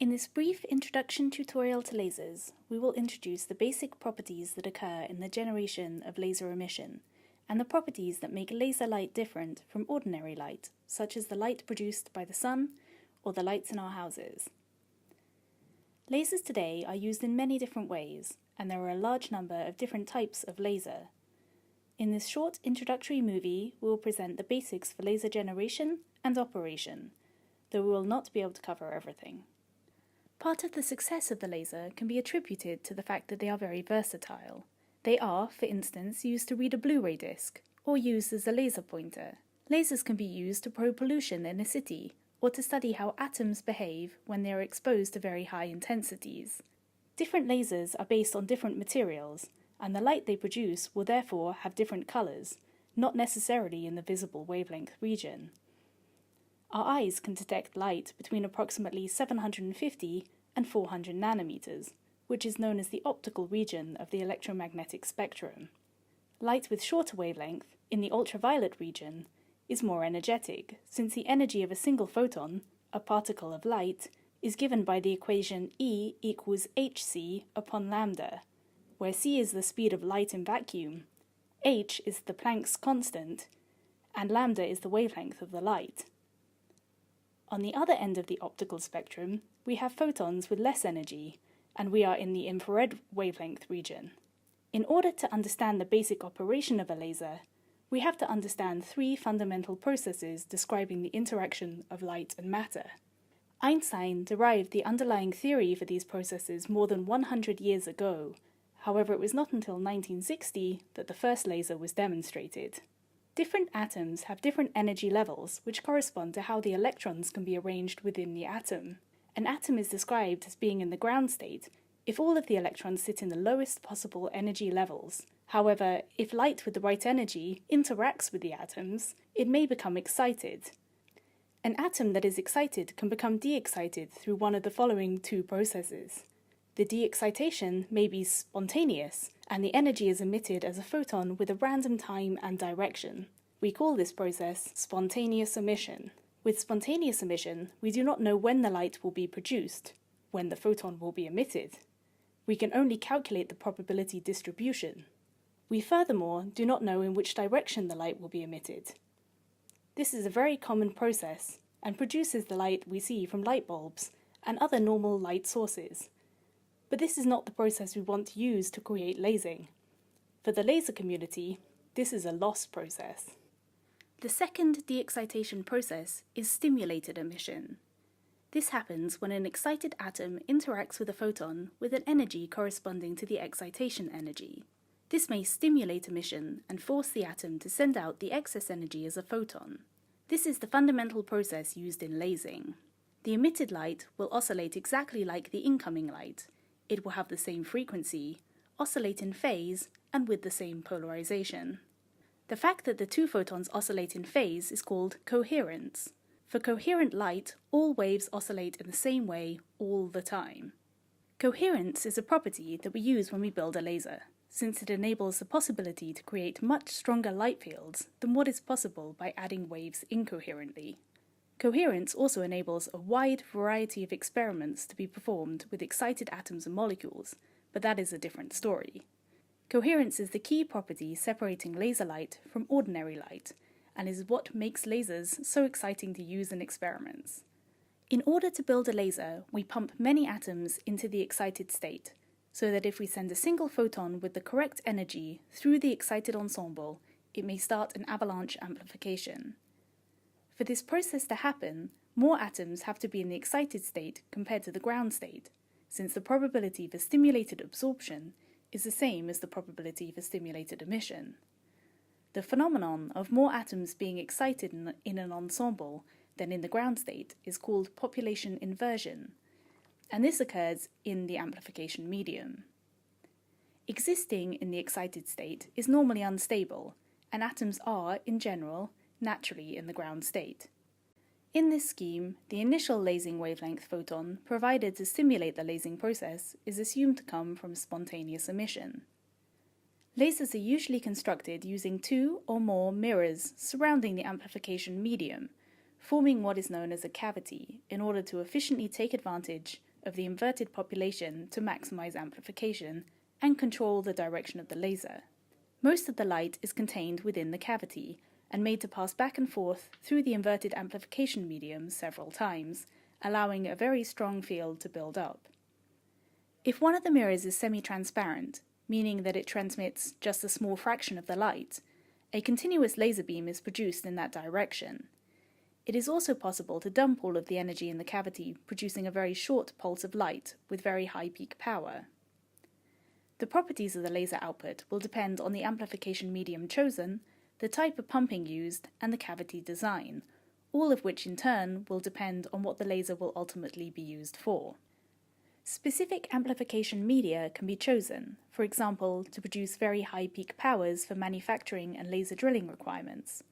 In this brief introduction tutorial to lasers, we will introduce the basic properties that occur in the generation of laser emission, and the properties that make laser light different from ordinary light, such as the light produced by the sun or the lights in our houses. Lasers today are used in many different ways, and there are a large number of different types of laser. In this short introductory movie, we will present the basics for laser generation and operation, though we will not be able to cover everything. Part of the success of the laser can be attributed to the fact that they are very versatile. They are, for instance, used to read a Blu-ray disc, or used as a laser pointer. Lasers can be used to probe pollution in a city, or to study how atoms behave when they are exposed to very high intensities. Different lasers are based on different materials, and the light they produce will therefore have different colours, not necessarily in the visible wavelength region. Our eyes can detect light between approximately 750 and 400 nanometers, which is known as the optical region of the electromagnetic spectrum. Light with shorter wavelength, in the ultraviolet region, is more energetic, since the energy of a single photon, a particle of light, is given by the equation E equals hc upon lambda, where c is the speed of light in vacuum, h is the Planck's constant, and lambda is the wavelength of the light. On the other end of the optical spectrum, we have photons with less energy, and we are in the infrared wavelength region. In order to understand the basic operation of a laser, we have to understand three fundamental processes describing the interaction of light and matter. Einstein derived the underlying theory for these processes more than 100 years ago. However, it was not until 1960 that the first laser was demonstrated. Different atoms have different energy levels, which correspond to how the electrons can be arranged within the atom. An atom is described as being in the ground state if all of the electrons sit in the lowest possible energy levels. However, if light with the right energy interacts with the atoms, it may become excited. An atom that is excited can become de-excited through one of the following two processes. The de-excitation may be spontaneous, and the energy is emitted as a photon with a random time and direction. We call this process spontaneous emission. With spontaneous emission, we do not know when the light will be produced, when the photon will be emitted. We can only calculate the probability distribution. We furthermore do not know in which direction the light will be emitted. This is a very common process, and produces the light we see from light bulbs and other normal light sources. But this is not the process we want to use to create lasing. For the laser community, this is a lost process. The second de-excitation process is stimulated emission. This happens when an excited atom interacts with a photon with an energy corresponding to the excitation energy. This may stimulate emission and force the atom to send out the excess energy as a photon. This is the fundamental process used in lasing. The emitted light will oscillate exactly like the incoming light. It will have the same frequency, oscillate in phase, and with the same polarization. The fact that the two photons oscillate in phase is called coherence. For coherent light, all waves oscillate in the same way all the time. Coherence is a property that we use when we build a laser, since it enables the possibility to create much stronger light fields than what is possible by adding waves incoherently. Coherence also enables a wide variety of experiments to be performed with excited atoms and molecules, but that is a different story. Coherence is the key property separating laser light from ordinary light, and is what makes lasers so exciting to use in experiments. In order to build a laser, we pump many atoms into the excited state, so that if we send a single photon with the correct energy through the excited ensemble, it may start an avalanche amplification. For this process to happen, more atoms have to be in the excited state compared to the ground state, since the probability for stimulated absorption is the same as the probability for stimulated emission. The phenomenon of more atoms being excited in an ensemble than in the ground state is called population inversion, and this occurs in the amplification medium. Existing in the excited state is normally unstable, and atoms are, in general, naturally in the ground state. In this scheme, the initial lasing wavelength photon provided to stimulate the lasing process is assumed to come from spontaneous emission. Lasers are usually constructed using two or more mirrors surrounding the amplification medium, forming what is known as a cavity in order to efficiently take advantage of the inverted population to maximize amplification and control the direction of the laser. Most of the light is contained within the cavity and made to pass back and forth through the inverted amplification medium several times, allowing a very strong field to build up. If one of the mirrors is semi-transparent, meaning that it transmits just a small fraction of the light, a continuous laser beam is produced in that direction. It is also possible to dump all of the energy in the cavity, producing a very short pulse of light with very high peak power. The properties of the laser output will depend on the amplification medium chosen, the type of pumping used, and the cavity design, all of which in turn will depend on what the laser will ultimately be used for. Specific amplification media can be chosen, for example, to produce very high peak powers for manufacturing and laser drilling requirements.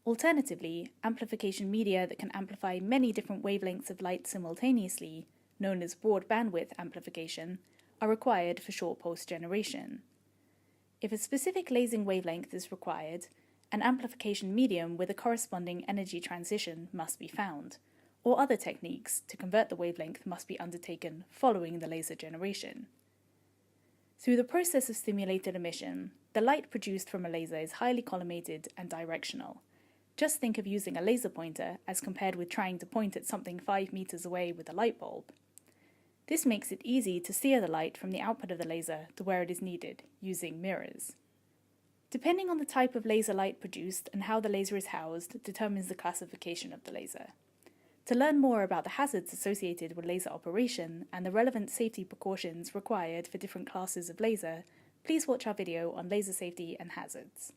Alternatively, amplification media that can amplify many different wavelengths of light simultaneously, known as broad bandwidth amplification, are required for short pulse generation. If a specific lasing wavelength is required, an amplification medium with a corresponding energy transition must be found, or other techniques to convert the wavelength must be undertaken following the laser generation. Through the process of stimulated emission, the light produced from a laser is highly collimated and directional. Just think of using a laser pointer as compared with trying to point at something 5 meters away with a light bulb. This makes it easy to steer the light from the output of the laser to where it is needed, using mirrors. Depending on the type of laser light produced and how the laser is housed determines the classification of the laser. To learn more about the hazards associated with laser operation and the relevant safety precautions required for different classes of laser, please watch our video on laser safety and hazards.